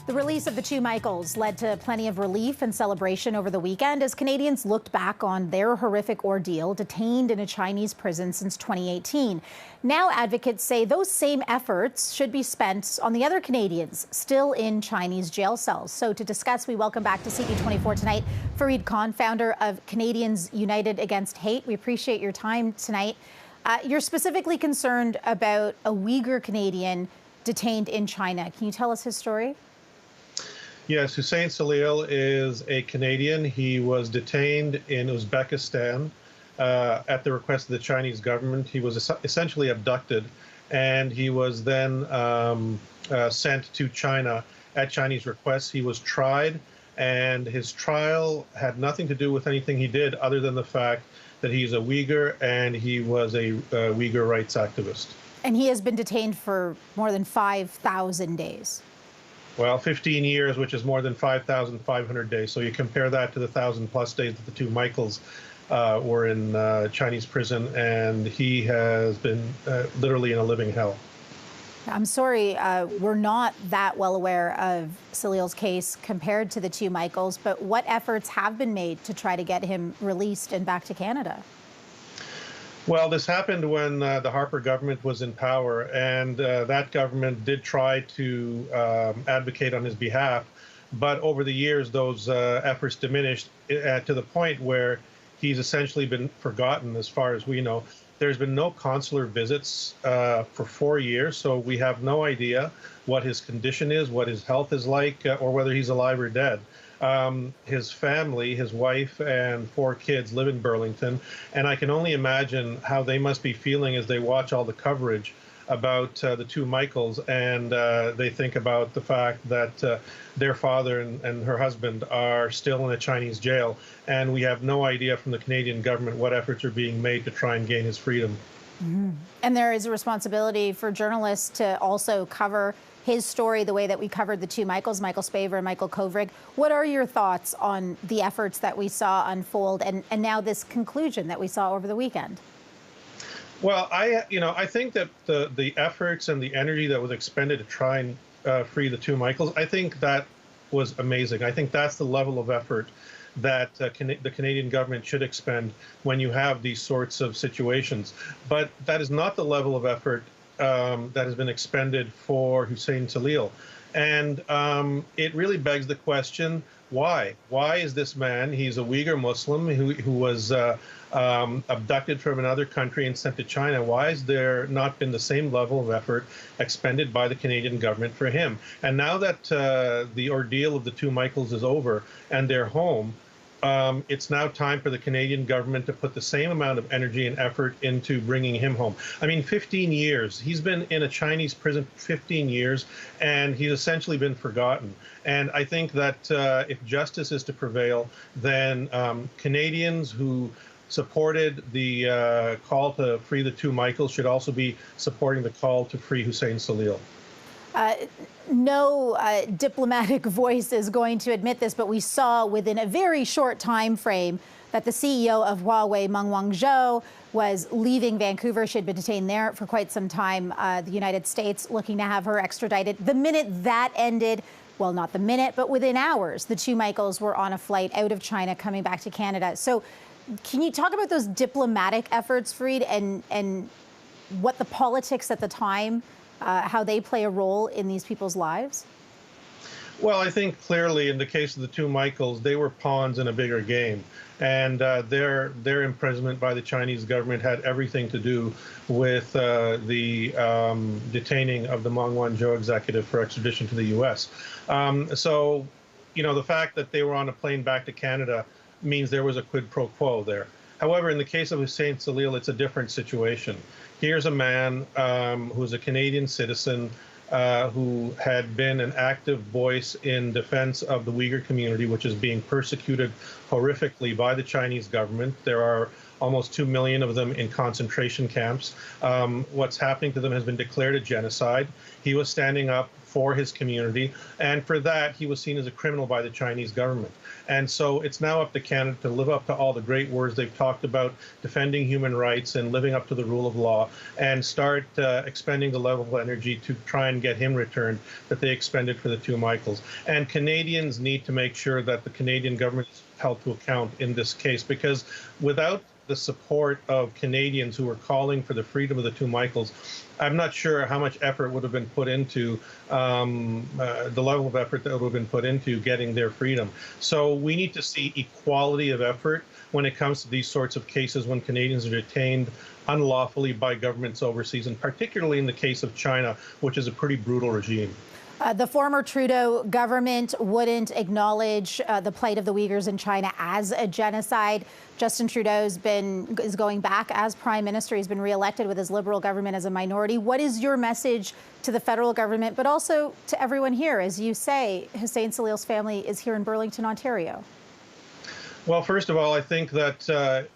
The release of the two Michaels led to plenty of relief and celebration over the weekend as Canadians looked back on their horrific ordeal, detained in a Chinese prison since 2018. Now advocates say those same efforts should be spent on the other Canadians still in Chinese jail cells. So to discuss, we welcome back to CP24 tonight Fareed Khan, founder of Canadians United Against Hate. We appreciate your time tonight. You're specifically concerned about a Uyghur Canadian detained in China. Can you tell us his story? Yes, Huseyin Celil is a Canadian. He was detained in Uzbekistan at the request of the Chinese government. He was essentially abducted, and he was then sent to China at Chinese request. He was tried, and his trial had nothing to do with anything he did other than the fact that he's a Uyghur and he was a Uyghur rights activist. And he has been detained for more than 5,000 days. Well, 15 years, which is more than 5,500 days. So you compare that to the 1,000+ days that the two Michaels were in Chinese prison, and he has been literally in a living hell. I'm sorry, we're not that well aware of Celil's case compared to the two Michaels, but what efforts have been made to try to get him released and back to Canada? Well, this happened when the Harper government was in power, and that government did try to advocate on his behalf. But over the years, those efforts diminished to the point where he's essentially been forgotten as far as we know. There's been no consular visits for 4 years, so we have no idea what his condition is, what his health is like, or whether he's alive or dead. His family, his wife and 4 kids live in Burlington, and I can only imagine how they must be feeling as they watch all the coverage about the two Michaels, and they think about the fact that their father and her husband are still in a Chinese jail, and we have no idea from the Canadian government what efforts are being made to try and gain his freedom. Mm-hmm. And there is a responsibility for journalists to also cover his story the way that we covered the two Michaels, Michael Spavor and Michael Kovrig. What are your thoughts on the efforts that we saw unfold and now this conclusion that we saw over the weekend? Well, I think that the efforts and the energy that was expended to try and free the two Michaels, I think that was amazing. I think that's the level of effort that the Canadian government should expend when you have these sorts of situations. But that is not the level of effort that has been expended for Huseyin Celil. And it really begs the question, why? Why is this man, he's a Uyghur Muslim who was abducted from another country and sent to China, why has there not been the same level of effort expended by the Canadian government for him? And now that the ordeal of the two Michaels is over and they're home, it's now time for the Canadian government to put the same amount of energy and effort into bringing him home. I mean, 15 years. He's been in a Chinese prison for 15 years, and he's essentially been forgotten. And I think that if justice is to prevail, then Canadians who supported the call to free the two Michaels should also be supporting the call to free Huseyin Celil. No diplomatic voice is going to admit this, but we saw within a very short time frame that the CEO of Huawei, Meng Wanzhou, was leaving Vancouver. She had been detained there for quite some time. The United States looking to have her extradited. The minute that ended, well, not the minute, but within hours, the two Michaels were on a flight out of China coming back to Canada. So can you talk about those diplomatic efforts, Fareed, and what the politics at the time, how they play a role in these people's lives? Well, I think clearly in the case of the two Michaels, they were pawns in a bigger game. And their imprisonment by the Chinese government had everything to do with the detaining of the Meng Wanzhou executive for extradition to the U.S. So, the fact that they were on a plane back to Canada means there was a quid pro quo there. However, in the case of Huseyin Celil, it's a different situation. Here's a man who's a Canadian citizen who had been an active voice in defense of the Uyghur community, which is being persecuted horrifically by the Chinese government. There are almost 2 million of them in concentration camps. What's happening to them has been declared a genocide. He was standing up for his community, and for that he was seen as a criminal by the Chinese government. And so it's now up to Canada to live up to all the great words they've talked about, defending human rights and living up to the rule of law, and start expending the level of energy to try and get him returned that they expended for the two Michaels. And Canadians need to make sure that the Canadian government is held to account in this case, because without the support of Canadians who are calling for the freedom of the two Michaels, I'm not sure how much effort would have been put into the level of effort that would have been put into getting their freedom. So we need to see equality of effort when it comes to these sorts of cases when Canadians are detained unlawfully by governments overseas, and particularly in the case of China, which is a pretty brutal regime. The former Trudeau government wouldn't acknowledge the plight of the Uyghurs in China as a genocide. Justin Trudeau is going back as prime minister. He's been reelected with his Liberal government as a minority. What is your message to the federal government, but also to everyone here? As you say, Huseyin Celil's family is here in Burlington, Ontario. Well, first of all, I think that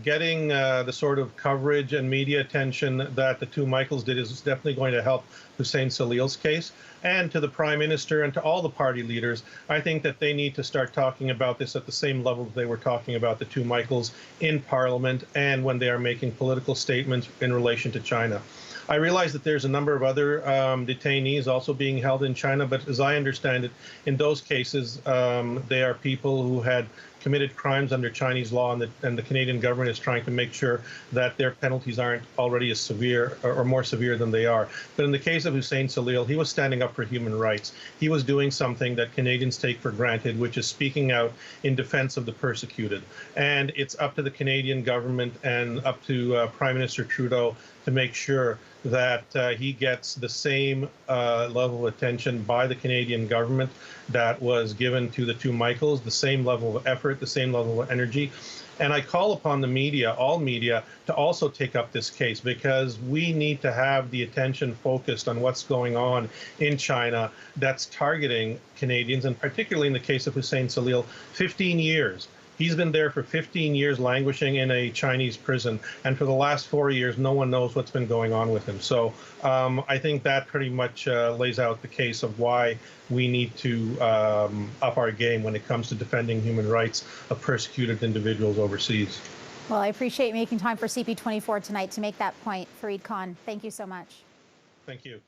getting the sort of coverage and media attention that the two Michaels did is definitely going to help Huseyin Celil's case. And to the Prime Minister and to all the party leaders, I think that they need to start talking about this at the same level that they were talking about the two Michaels in Parliament and when they are making political statements in relation to China. I realize that there's a number of other detainees also being held in China, but as I understand it, in those cases, they are people who had committed crimes under Chinese law, and the Canadian government is trying to make sure that their penalties aren't already as severe or more severe than they are. But in the case of Huseyin Celil, he was standing up for human rights. He was doing something that Canadians take for granted, which is speaking out in defense of the persecuted. And it's up to the Canadian government and up to Prime Minister Trudeau to make sure that he gets the same level of attention by the Canadian government that was given to the two Michaels, the same level of effort, the same level of energy. And I call upon the media, all media, to also take up this case, because we need to have the attention focused on what's going on in China that's targeting Canadians, and particularly in the case of Huseyin Celil, 15 years. He's been there for 15 years languishing in a Chinese prison, and for the last 4 years, no one knows what's been going on with him. So I think that pretty much lays out the case of why we need to up our game when it comes to defending human rights of persecuted individuals overseas. Well, I appreciate making time for CP24 tonight to make that point. Fareed Khan, thank you so much. Thank you.